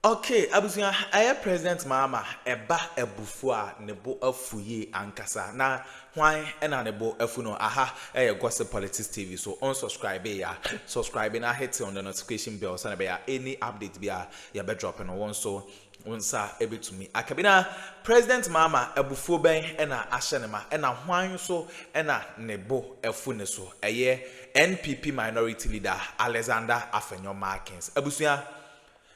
Okay, abusuya aye President Mahama eba ebufua nebo afuye ankasa na hwan ena nebo afu no aha Gossip Politics TV so unsubscribe ya subscribe na hit on the notification bell so na be ya any update be ya be drop no one so unsa ebetumi akabina President Mahama ebufuo ben ena ahyenema ena hwan so ena nebo afu ne so NPP minority leader Alexander Afenyo Markins abusuya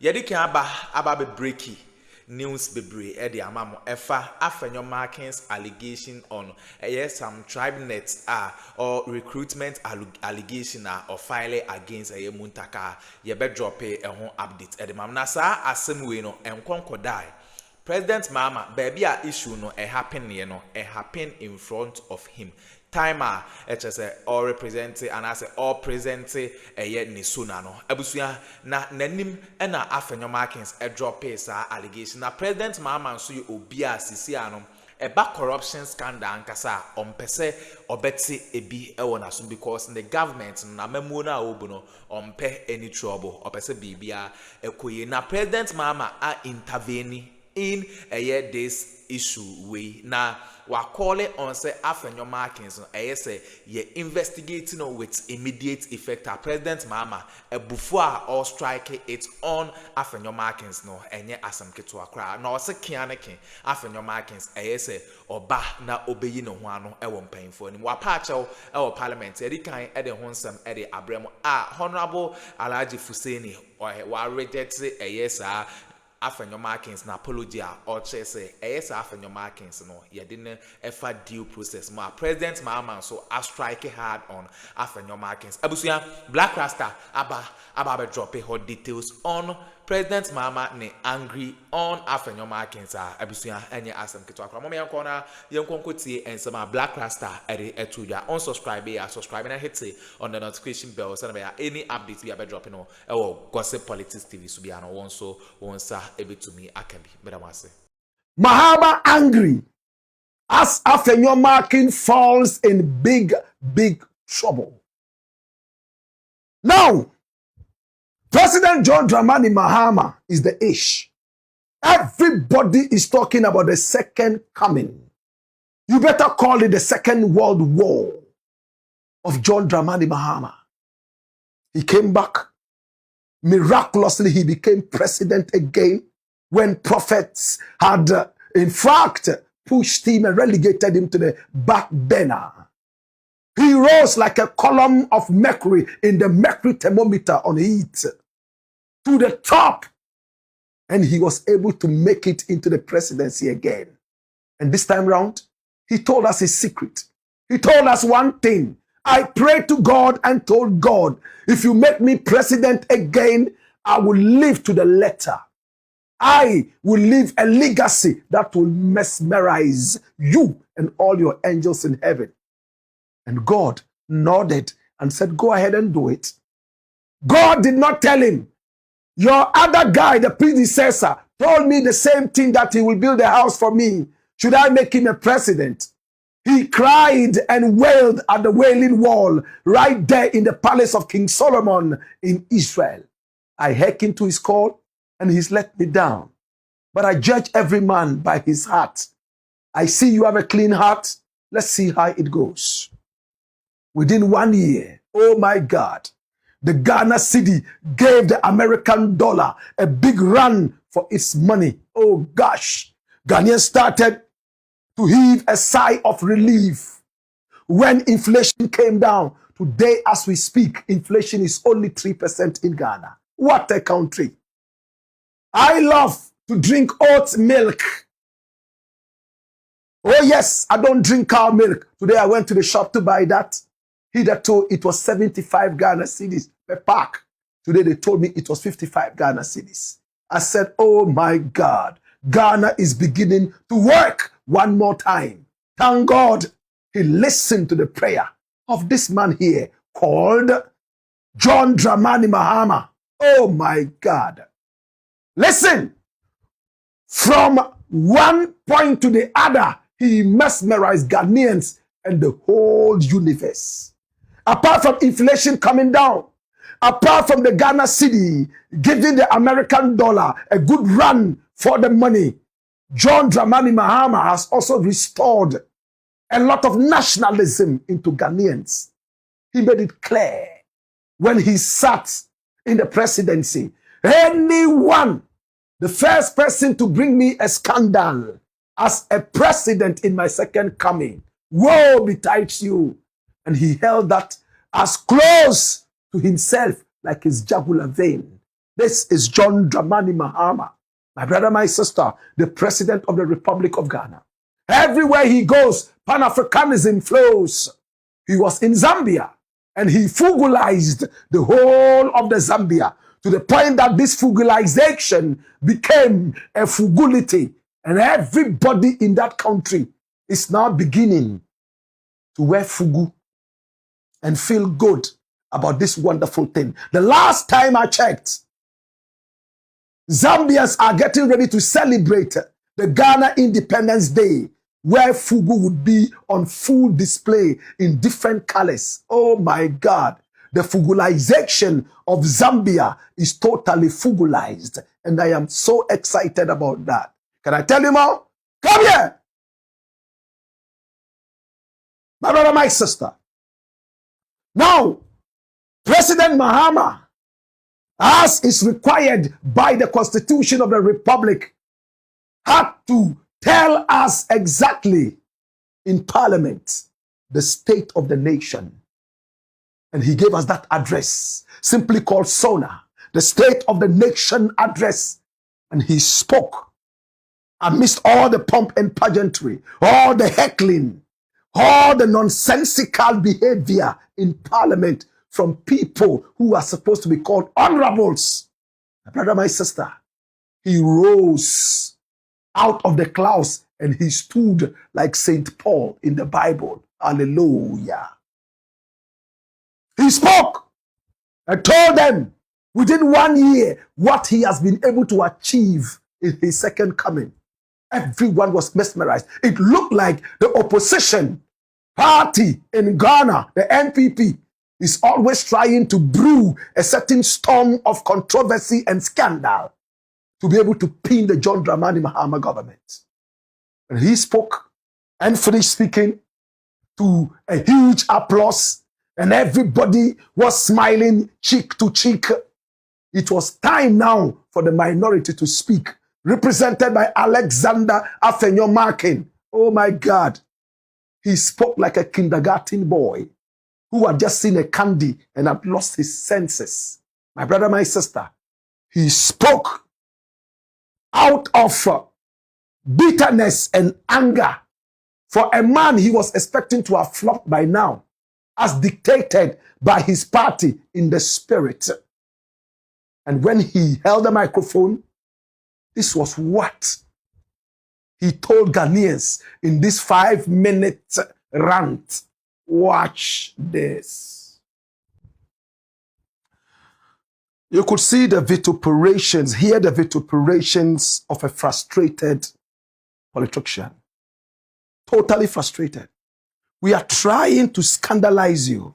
yedi kan aba be breaky news bebre e de amamo efa Afenyo Markins allegation on some tribe nets or recruitment allegation or file against Muntaka ye be drop e ho update e de mam na sa asem we no enkonko die President Mahama baby a issue no happen in front of him timer HSA all represent and I say all present ni suna no abusuya na nanim na Afenyo Markins drop sa allegation na President Mahama so you obi a sisi ano eba corruption scandal ankasa ompese obeti ebi ewo na so because the government na memo na obu no ompe any trouble opese bibia ekoye na President Mahama intervene in this issue we na wa call it on say Afenyo Markins say ye investigating with immediate effect. President Mahama before or strike it on Afenyo Markins no enye asam keto akra na ose kianeke Afenyo Markins say oba na obeyi no ho ano e wo mpanfo ni wa paachew e wo parliament edi kan e de ho nsam e de abrem honorable Alhaji Fuseni wa reject sa Afenyo Markins na apology or say Afenyo Markins no ye didn't ever due process ma President Mahama so I strike hard on Afenyo Markins abusuya Black Rasta aba drop hot details on President Mahama ne angry on Afenyo Markins abusuya enye asem keto akra mama yanko na yanko tie ensema Black Rasta etuja unsubscribe ya subscribe na hit on the notification bell so na any update we be dropping no Gossip Politics TV so bia no wonsa ebetumi akabi bedamase Mahama angry as Afenyo Markins falls in big trouble. Now, President John Dramani Mahama is the ish. Everybody is talking about the second coming. You better call it the Second World War of John Dramani Mahama. He came back. Miraculously, he became president again when prophets had, in fact, pushed him and relegated him to the back burner. He rose like a column of mercury in the mercury thermometer on heat to the top. And he was able to make it into the presidency again. And this time round, he told us his secret. He told us one thing. I prayed to God and told God, if you make me president again, I will live to the letter. I will leave a legacy that will mesmerize you and all your angels in heaven. And God nodded and said, go ahead and do it. God did not tell him, your other guy, the predecessor, told me the same thing, that he will build a house for me. Should I make him a president? He cried and wailed at the Wailing Wall right there in the palace of King Solomon in Israel. I hearkened to his call and he's let me down. But I judge every man by his heart. I see you have a clean heart. Let's see how it goes. Within 1 year, oh my God, the Ghana cedi gave the American dollar a big run for its money. Oh gosh, Ghanaians started to heave a sigh of relief when inflation came down. Today, as we speak, inflation is only 3% in Ghana. What a country. I love to drink oat milk. Oh yes, I don't drink cow milk. Today I went to the shop to buy that. Hitherto, it was 75 Ghana cedis per pack. Today they told me it was 55 Ghana cedis. I said, oh my God, Ghana is beginning to work one more time. Thank God he listened to the prayer of this man here called John Dramani Mahama. Oh my God. Listen, from one point to the other, he mesmerized Ghanaians and the whole universe. Apart from inflation coming down, apart from the Ghana cedi, giving the American dollar a good run for the money, John Dramani Mahama has also restored a lot of nationalism into Ghanaians. He made it clear when he sat in the presidency, anyone, the first person to bring me a scandal as a president in my second coming, woe betides you. And he held that as close to himself like his jugular vein. This is John Dramani Mahama, my brother, my sister, the president of the Republic of Ghana. Everywhere he goes, Pan-Africanism flows. He was in Zambia and he fugalized the whole of the Zambia to the point that this fugalization became a fugulity. And everybody in that country is now beginning to wear fugu and feel good about this wonderful thing. The last time I checked, Zambians are getting ready to celebrate the Ghana Independence Day, where fugu would be on full display in different colors. Oh my God. The fugulization of Zambia is totally fugulized. And I am so excited about that. Can I tell you more? Come here. My brother, my sister. Now, President Mahama, as is required by the Constitution of the Republic, had to tell us exactly in Parliament the state of the nation. And he gave us that address, simply called SONA, the State of the Nation Address. And he spoke amidst all the pomp and pageantry, all the heckling, all the nonsensical behavior in Parliament from people who are supposed to be called honorables. My brother, my sister, he rose out of the clouds and he stood like St. Paul in the Bible. Hallelujah. He spoke and told them within 1 year what he has been able to achieve in his second coming. Everyone was mesmerized. It looked like the opposition party in Ghana, the NPP, is always trying to brew a certain storm of controversy and scandal to be able to pin the John Dramani Mahama government. And he spoke and finished speaking to a huge applause, and everybody was smiling cheek to cheek. It was time now for the minority to speak, represented by Alexander Afenyo Markin. Oh my God. He spoke like a kindergarten boy who had just seen a candy and had lost his senses. My brother, my sister, he spoke out of bitterness and anger for a man he was expecting to have flopped by now, as dictated by his party in the spirit. And when he held the microphone, this was what he told Ghanaians in this 5-minute rant. Watch this. You could see the vituperations, hear the vituperations of a frustrated politician. Totally frustrated. We are trying to scandalize you.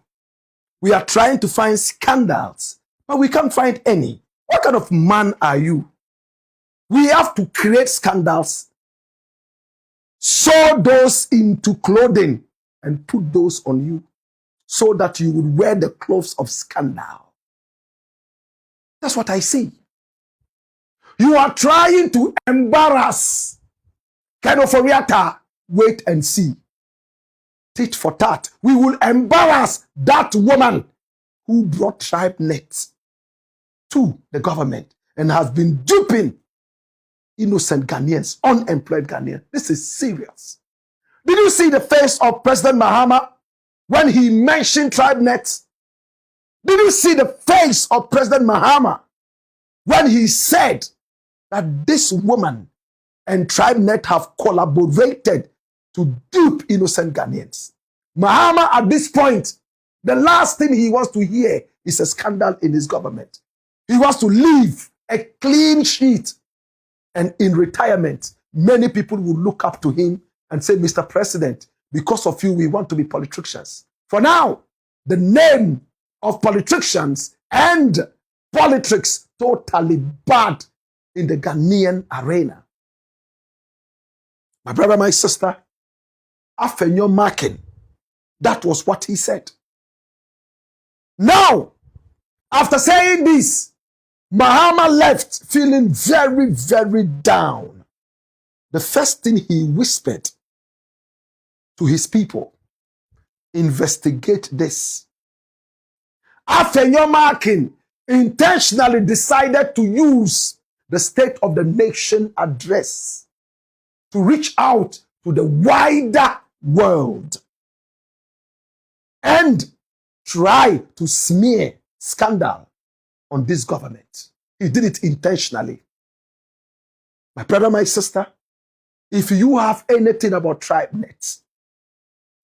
We are trying to find scandals, but we can't find any. What kind of man are you? We have to create scandals, sew those into clothing, and put those on you so that you would wear the clothes of scandal. That's what I see. You are trying to embarrass Kenoforiata. Wait and see. Tit for tat. We will embarrass that woman who brought TribeNet to the government and has been duping innocent Ghanaians, unemployed Ghanaians. This is serious. Did you see the face of President Mahama when he mentioned TribeNet? Did you see the face of President Mahama when he said that this woman and TribeNet have collaborated to dupe innocent Ghanaians? Mahama, at this point, the last thing he wants to hear is a scandal in his government. He wants to leave a clean sheet. And in retirement, many people will look up to him and say, Mr. President, because of you, we want to be politicians. For now, the name of politicians and politics totally bad in the Ghanaian arena. My brother, my sister, Afenyo Markin, that was what he said. Now, after saying this, Mahama left feeling very, very down. The first thing he whispered to his people, investigate this. Afenyo Markin intentionally decided to use the State of the Nation address to reach out to the wider world and try to smear scandal on this government. He did it intentionally. My brother, my sister, if you have anything about TribeNet,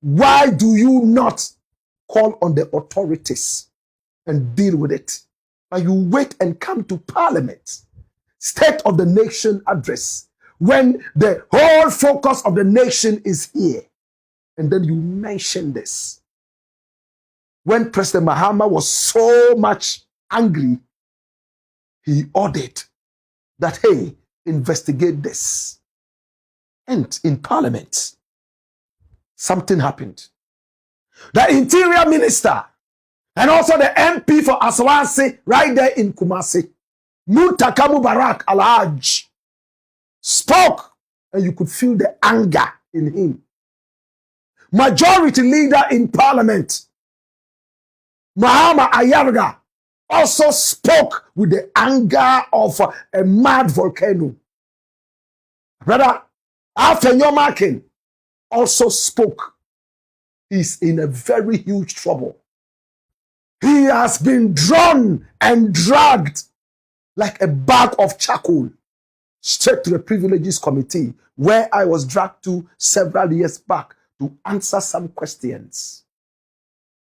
why do you not call on the authorities and deal with it? But you wait and come to Parliament, State of the Nation address, when the whole focus of the nation is here. And then you mention this. When President Mahama was so much angry, he ordered that, hey, investigate this. And in Parliament, something happened. The Interior Minister and also the MP for Aswanse right there in Kumasi, Muntaka Mubarak Alhaj, spoke, and you could feel the anger in him. Majority leader in Parliament, Mahama Ayarga, also spoke with the anger of a mad volcano. Brother, Afenyo Markin also spoke. He's in a very huge trouble. He has been drawn and dragged like a bag of charcoal straight to the Privileges Committee, where I was dragged to several years back to answer some questions.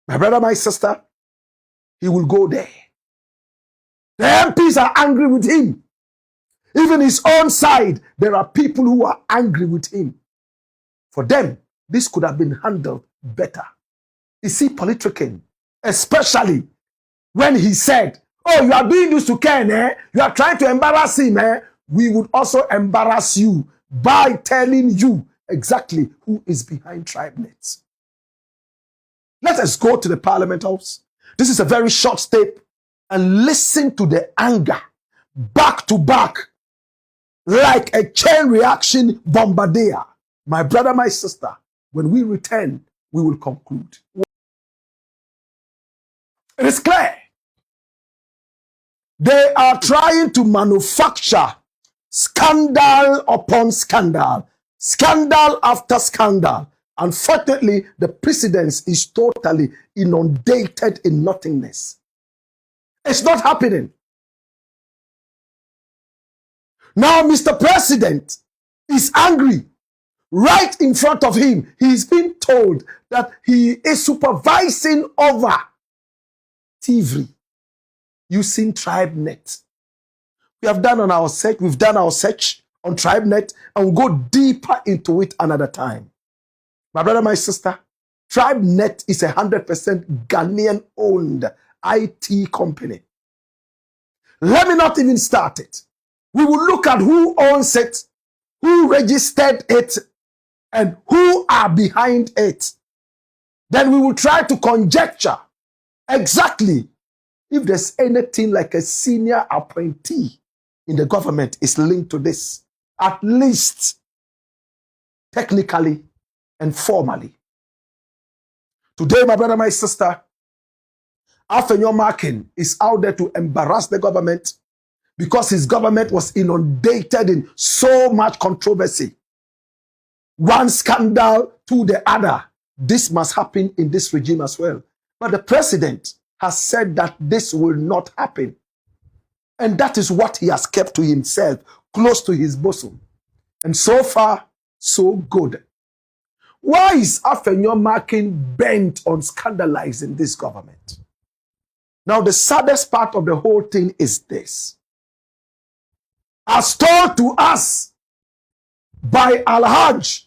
My brother, my sister, he will go there. The MPs are angry with him. Even his own side, there are people who are angry with him. For them, this could have been handled better. You see, politicking, especially when he said, oh, you are doing this to Ken, eh? You are trying to embarrass him, eh? We would also embarrass you by telling you exactly who is behind TribeNet. Let us go to the Parliament House. This is a very short tape, and listen to the anger back to back like a chain reaction bombardier. My brother, my sister, when we return, we will conclude. It is clear. They are trying to manufacture scandal upon scandal, scandal after scandal. Unfortunately, the precedence is totally inundated in nothingness. It's not happening. Now, Mr. President is angry. Right in front of him, he's been told that he is supervising over thievery using TribeNet. We have done on our search, we've done our search on TribeNet, and we'll go deeper into it another time. My brother, my sister, TribeNet is 100% Ghanaian-owned IT company. Let me not even start it. We will look at who owns it, who registered it, and who are behind it. Then we will try to conjecture exactly if there's anything like a senior appointee in the government is linked to this, at least technically and formally. Today, my brother, my sister, Afenyo Markin is out there to embarrass the government because his government was inundated in so much controversy. One scandal to the other. This must happen in this regime as well. But the president has said that this will not happen. And that is what he has kept to himself, close to his bosom. And so far, so good. Why is Afenyo Markin bent on scandalizing this government? Now, the saddest part of the whole thing is this. As told to us by Alhaj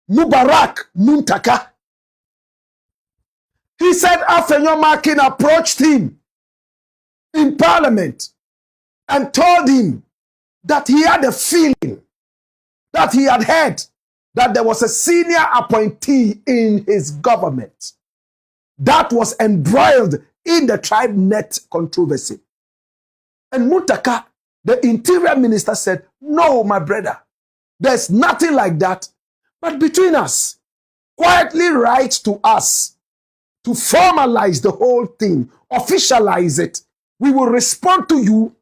Mubarak Muntaka, he said Afenyo Markin approached him in Parliament and told him that he had a feeling, that he had heard that there was a senior appointee in his government that was embroiled in the tribe net controversy. And Muntaka, the interior minister, said, no, my brother, there's nothing like that. But between us, quietly write to us to formalize the whole thing, officialize it. We will respond to you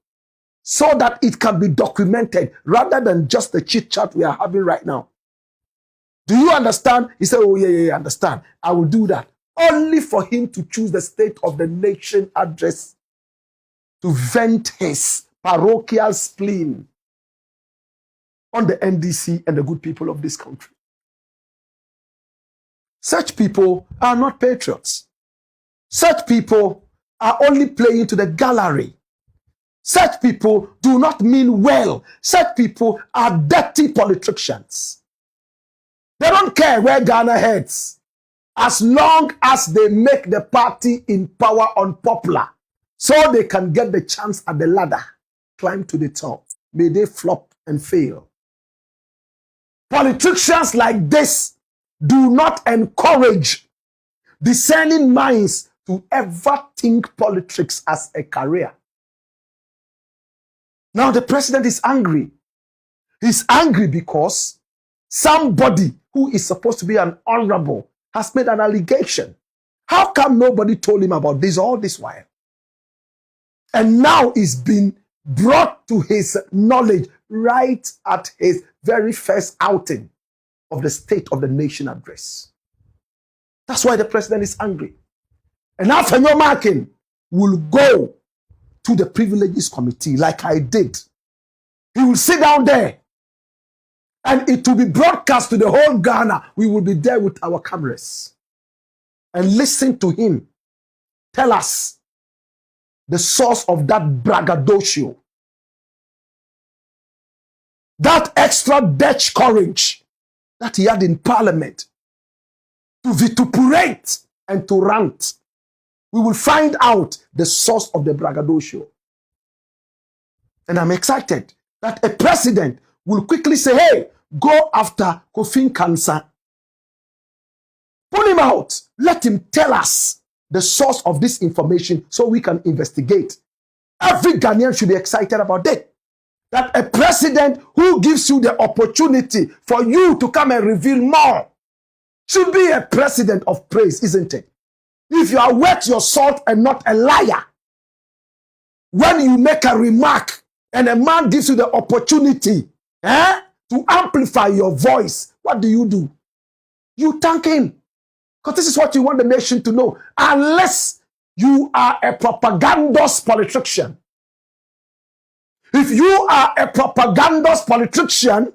so that it can be documented rather than just the chit chat we are having right now. Do you understand? He said, oh, yeah, understand. I will do that. Only for him to choose the State of the Nation address to vent his parochial spleen on the NDC and the good people of this country. Such people are not patriots. Such people are only playing to the gallery. Such people do not mean well. Such people are dirty politicians. They don't care where Ghana heads, as long as they make the party in power unpopular, so they can get the chance at the ladder, climb to the top. May they flop and fail. Politicians like this do not encourage discerning minds to ever think politics as a career. Now the president is angry. He's angry because somebody who is supposed to be an honorable has made an allegation. How come nobody told him about this all this while? And now it's been brought to his knowledge right at his very first outing of the State of the Nation address. That's why the president is angry. And Afenyo Markin will go to the Privileges Committee like I did. He will sit down there and it will be broadcast to the whole Ghana. We will be there with our cameras and listen to him tell us the source of that braggadocio, that extra Dutch courage that he had in Parliament to vituperate and to rant. We will find out the source of the braggadocio. And I'm excited that a president will quickly say, hey, go after Kofi Kansa. Pull him out. Let him tell us the source of this information so we can investigate. Every Ghanaian should be excited about that. That a president who gives you the opportunity for you to come and reveal more should be a president of praise, isn't it? If you are worth your salt and not a liar, when you make a remark and a man gives you the opportunity to amplify your voice, what do? You thank him. Because this is what you want the nation to know. Unless you are a propagandous politician. If you are a propagandous politician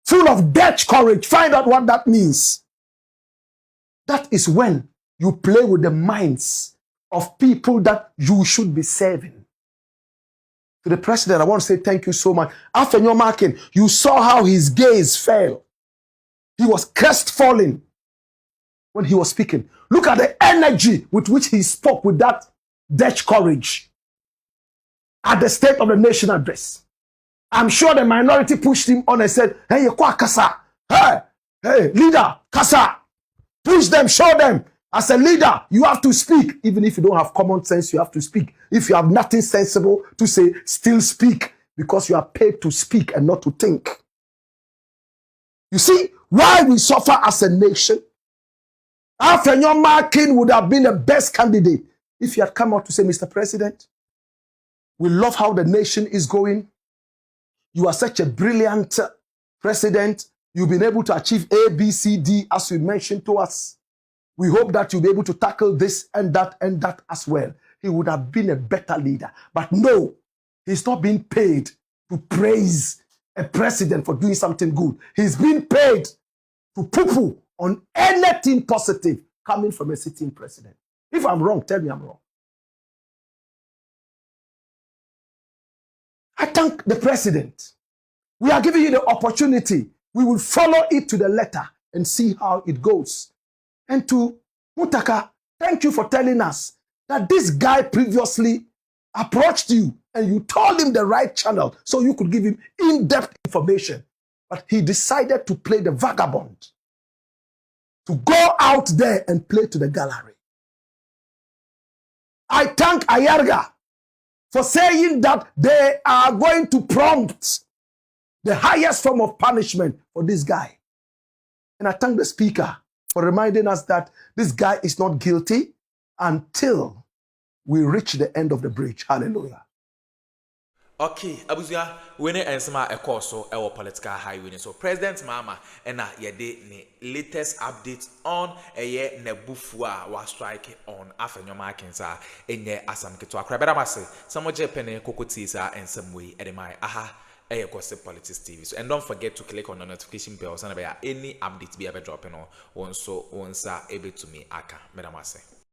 full of Dutch courage, find out what that means. That is when you play with the minds of people that you should be serving. To the president, I want to say thank you so much. Afenyo Markin, you saw how his gaze fell. He was crestfallen when he was speaking. Look at the energy with which he spoke with that Dutch courage at the State of the Nation address. I'm sure the minority pushed him on and said, hey, Yekwa Kasa. Hey, leader, Kasa. Push them, show them. As a leader, you have to speak. Even if you don't have common sense, you have to speak. If you have nothing sensible to say, still speak. Because you are paid to speak and not to think. You see, why we suffer as a nation? Afenyo Markin would have been the best candidate if he had come out to say, Mr. President, we love how the nation is going. You are such a brilliant president. You've been able to achieve A, B, C, D, as you mentioned to us. We hope that you'll be able to tackle this and that as well. He would have been a better leader. But no, he's not being paid to praise a president for doing something good. He's being paid to poo-poo on anything positive coming from a sitting president. If I'm wrong, tell me I'm wrong. I thank the president. We are giving you the opportunity. We will follow it to the letter and see how it goes. And to Mutaka, thank you for telling us that this guy previously approached you and you told him the right channel so you could give him in-depth information. But he decided to play the vagabond, to go out there and play to the gallery. I thank Ayarga for saying that they are going to prompt the highest form of punishment for this guy. And I thank the speaker for reminding us that this guy is not guilty until we reach the end of the bridge. Hallelujah. Okay, Abuzia, when it ends my so our political highway. So President Mahama and yede ni latest updates on a year nebufua was strike on Afenyo Markin sa enye asam keto akra beda mase some jepene kokotisa and some way edemai aha gossip politics TV. So and don't forget to click on the notification bell so any updates be ever dropping on so once able to me aka beda mase.